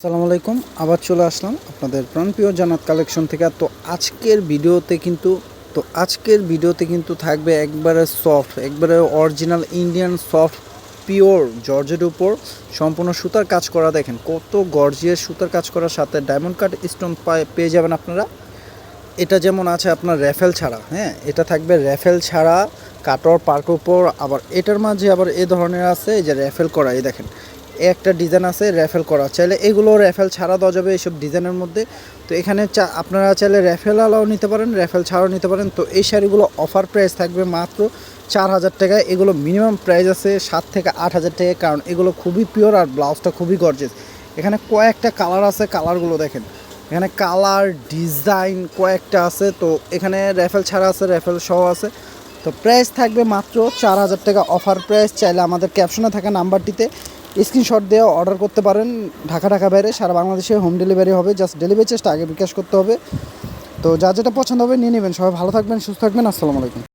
আসসালামু আলাইকুম, আবার চলে আসলাম আপনাদের প্রাণপ্রিয় জান্নাত কালেকশন থেকে। আজকের ভিডিওতে কিন্তু থাকবে একবারে সফট, একবারে অরিজিনাল ইন্ডিয়ান সফট পিওর জর্জের উপর সম্পূর্ণ সুতার কাজ করা। দেখেন কত গর্জিয়াস সুতার কাজ করার সাথে ডায়মন্ড কাট স্টোন পেয়ে যাবেন আপনারা। এটা যেমন আছে আপনার র্যাফেল ছাড়া, হ্যাঁ এটা থাকবে র্যাফেল ছাড়া কাটর পার্ট উপর। আবার এটার মাঝে আবার এ ধরনের আছে এই যে র্যাফেল করা, এই দেখেন একটা ডিজাইন আছে র্যাফেল করা। চাইলে এগুলো র্যাফেল ছাড়া দেওয়া যাবে এইসব ডিজাইনের মধ্যে। তো এখানে আপনারা চাইলে র্যাফেল আলাও নিতে পারেন, র্যাফেল ছাড়াও নিতে পারেন। তো এই শাড়িগুলো অফার প্রাইস থাকবে মাত্র 4,000 টাকায়। এগুলো মিনিমাম প্রাইস আছে 7 থেকে 8,000 টাকায়, কারণ এগুলো খুবই পিওর আর ব্লাউজটা খুবই গর্জিয়াস। এখানে কয়েকটা কালার আছে, কালারগুলো দেখেন, এখানে কালার ডিজাইন কয়েকটা আছে। তো এখানে র্যাফেল ছাড়া আছে, র্যাফেল সহ আছে। তো প্রাইস থাকবে মাত্র 4,000 টাকা অফার প্রাইস। চাইলে আমাদের ক্যাপশনে থাকা নাম্বারটিতে স্ক্রিনশট দিয়ে অর্ডার করতে পারেন। ঢাকা বাইরে সারা বাংলাদেশে হোম ডেলিভারি হবে, জাস্ট ডেলিভারি চার্জটা আগে বিকাশ করতে হবে। তো যা যেটা পছন্দ হবে নিয়ে নেবেন। সবাই ভালো থাকবেন, সুস্থ থাকবেন। আসসালামু আলাইকুম।